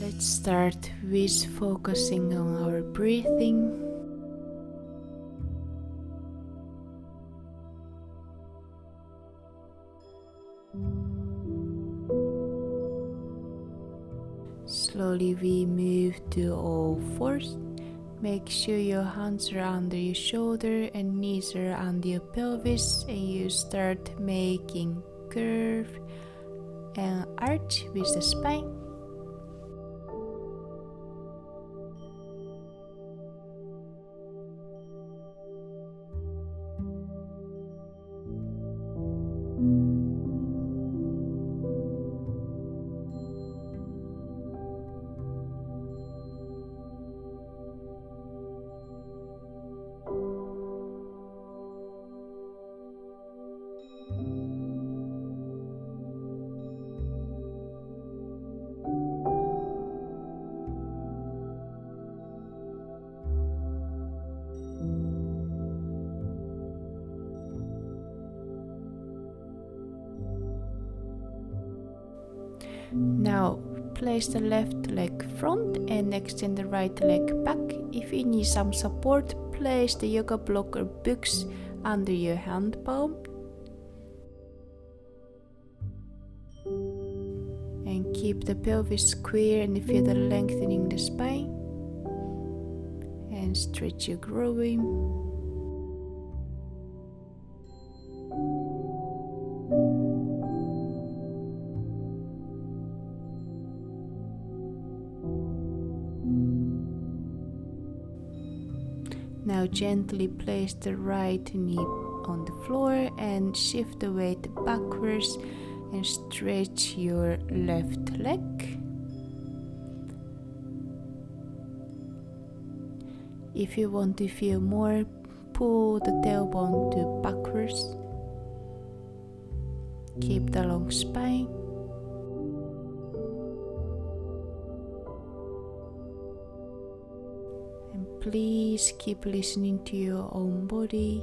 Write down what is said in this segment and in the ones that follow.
Let's start with focusing on our breathing. Slowly we move to all fours. Make sure your hands are under your shoulder and knees are under your pelvis, and you start making curve and arch with the spine. Now place the left leg front and extend the right leg back. If you need some support, place the yoga block or books under your hand palm. And keep the pelvis square and feel the lengthening the spine. And stretch your groin. Now gently place the right knee on the floor and shift the weight backwards and stretch your left leg. If you want to feel more, pull the tailbone to backwards. Keep the long spine. Please keep listening to your own body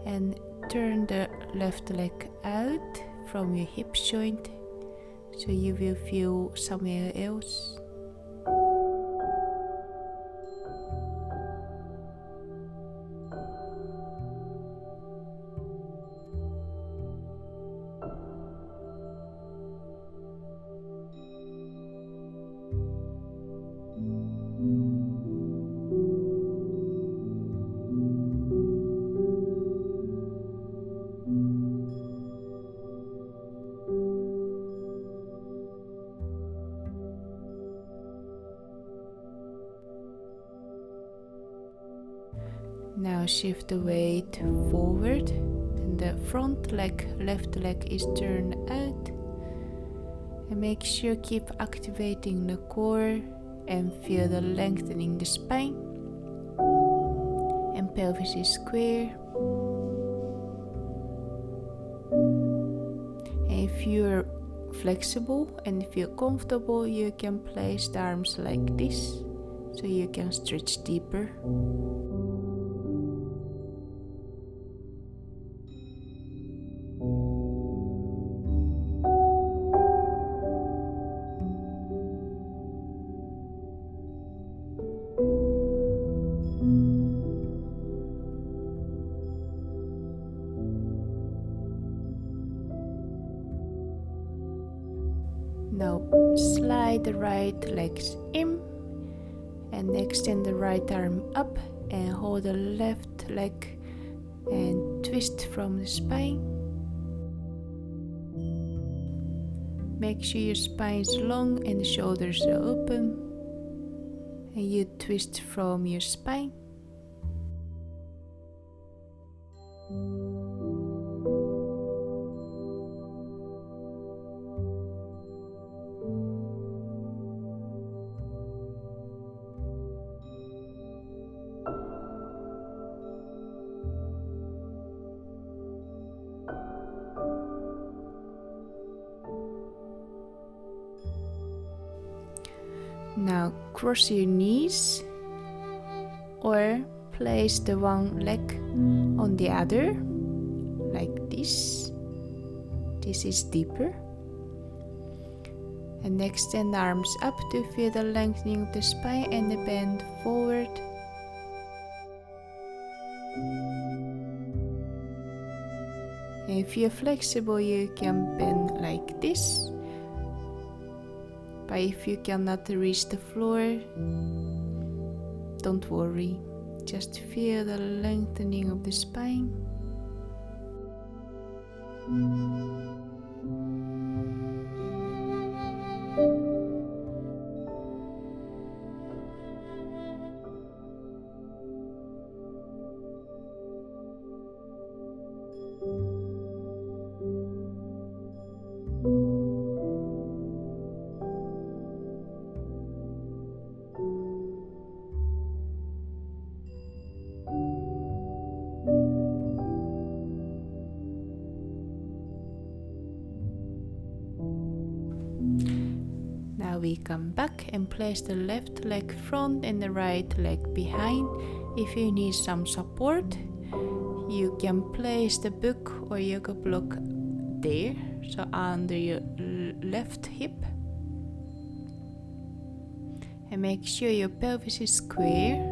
and turn the left leg out from your hip joint so you will feel somewhere else. Now shift the weight forward and the front leg, left leg is turned out. And make sure keep activating the core and feel the lengthening the spine. And pelvis is square. And if you're flexible and feel comfortable, you can place the arms like this so you can stretch deeper. Now slide the right legs in and extend the right arm up and hold the left leg and twist from the spine. Make sure your spine is long and the shoulders are open and you twist from your spine. Now cross your knees or place the one leg on the other like this. This is deeper. And extend the arms up to feel the lengthening of the spine and the bend forward. And if you're flexible, you can bend like this. But if you cannot reach the floor, don't worry. Just feel the lengthening of the spine. Now we come back and place the left leg front and the right leg behind. If you need some support, you can place the book or yoga block there, so under your left hip. And make sure your pelvis is square.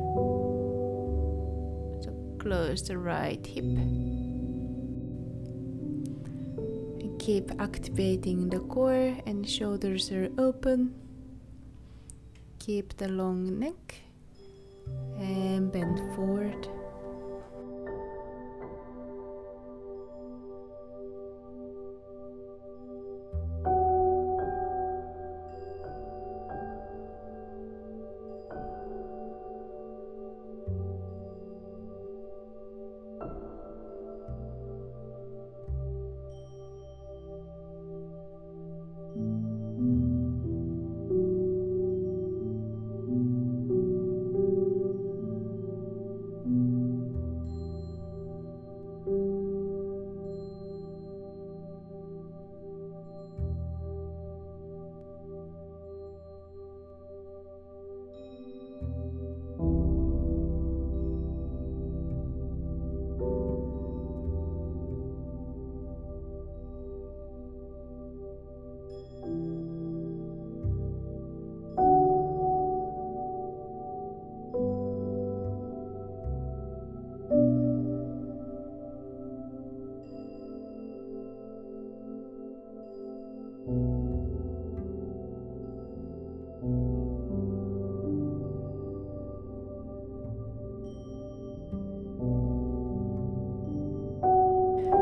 So close the right hip. And keep activating the core and shoulders are open. Keep the long neck and bend forward.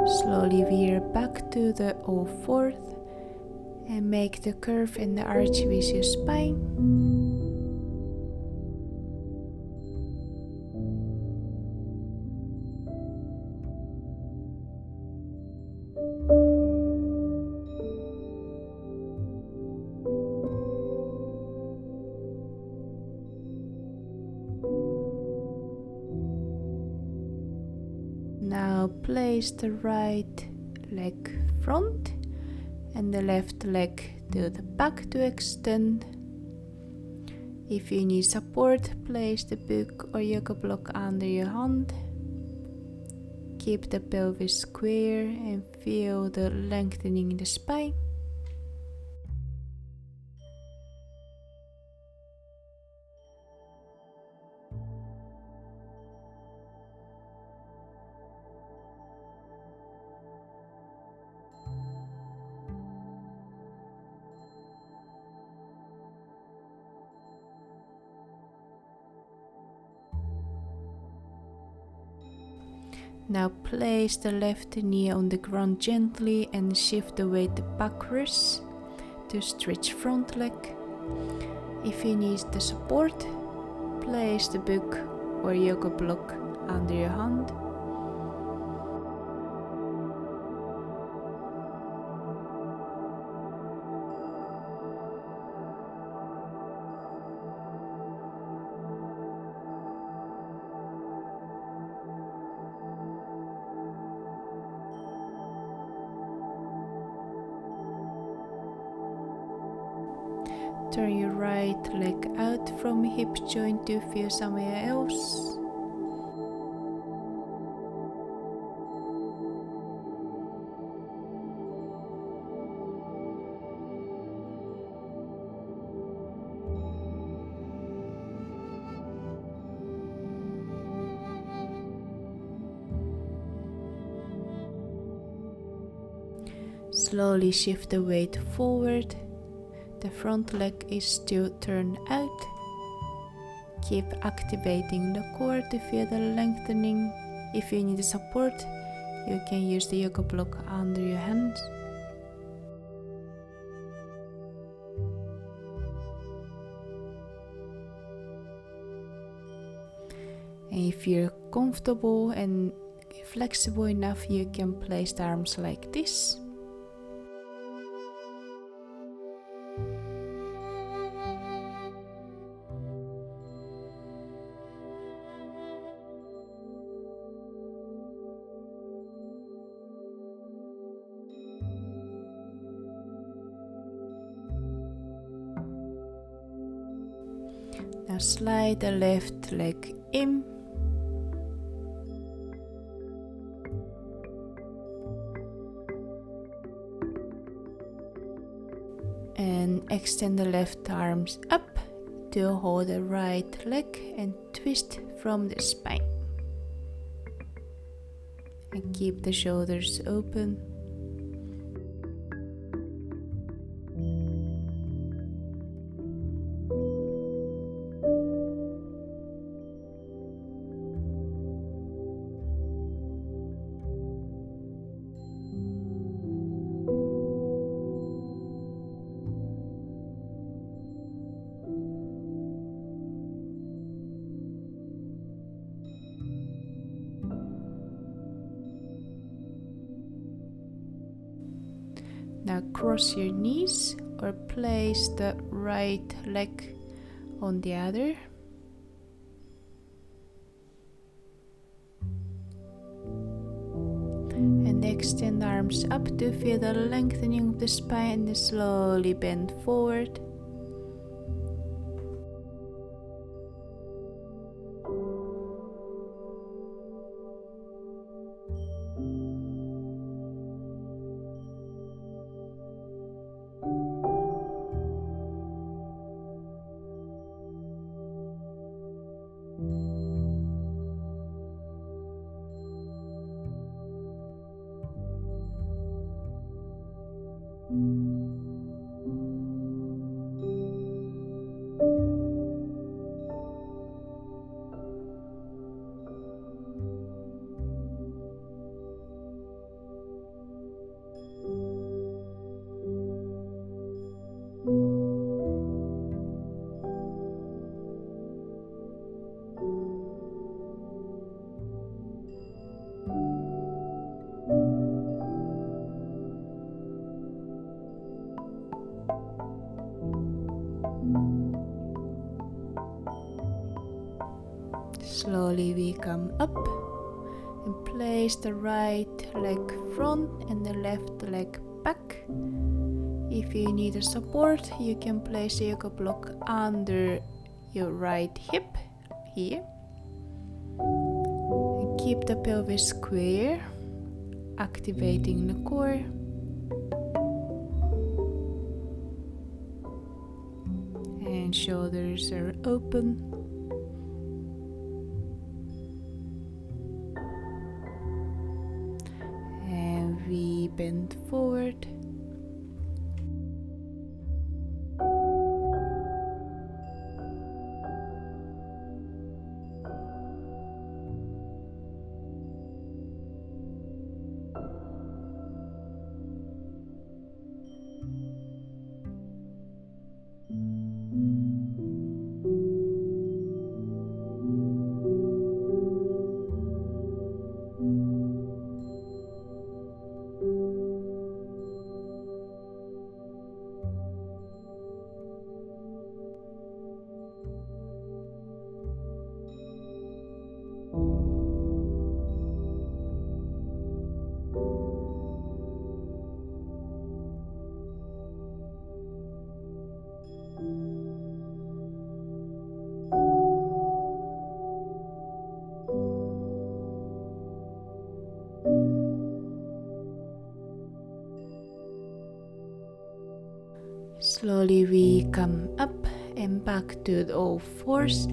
Slowly veer back to the all-fourth and make the curve and the arch with your spine. Now place the right leg front and the left leg to the back to extend. If you need support, place the book or yoga block under your hand. Keep the pelvis square and feel the lengthening in the spine. Now place the left knee on the ground gently and shift the weight backwards to stretch front leg. If you need the support, place the book or yoga block under your hand. Turn your right leg out from hip joint to feel somewhere else. Slowly shift the weight forward. The front leg is still turned out. Keep activating the core to feel the lengthening. If you need support, you can use the yoga block under your hands. And if you're comfortable and flexible enough, you can place the arms like this. Now slide the left leg in. And extend the left arms up to hold the right leg and twist from the spine. And keep the shoulders open. Now cross your knees or place the right leg on the other. And extend the arms up to feel the lengthening of the spine and slowly bend forward. Slowly we come up and place the right leg front and the left leg back. If you need a support, you can place a yoga block under your right hip here. And keep the pelvis square, activating the core. And shoulders are open. We bend forward. Slowly we come up and back to the all fours.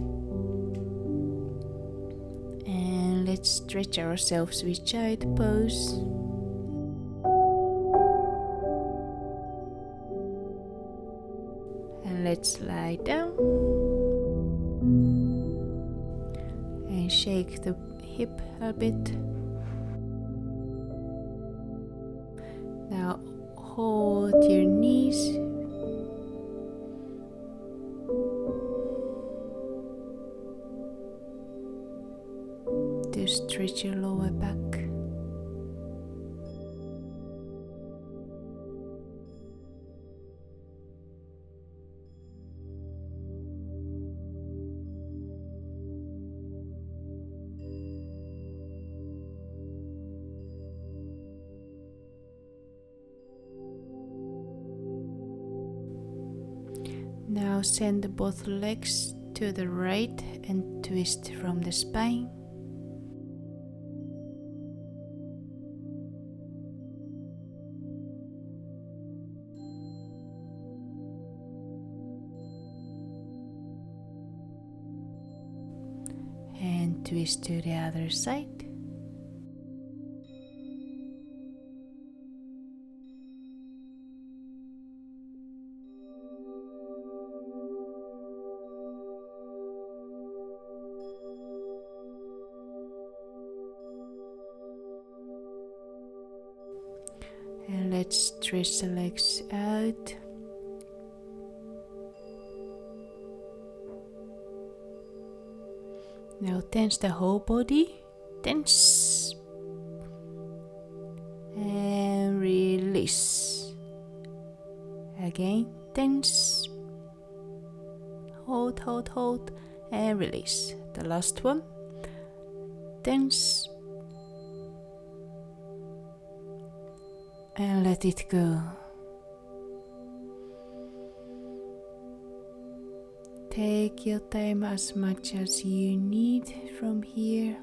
And let's stretch ourselves with child pose. let's lie down and shake the hip a bit. Now hold your knees to stretch your lower back. Now send both legs to the right and twist from the spine. And twist to the other side. And let's stretch the legs out. Now tense the whole body. Tense. And release. Again, tense. Hold, hold, hold. And release. The last one. Tense. And let it go. Take your time as much as you need from here.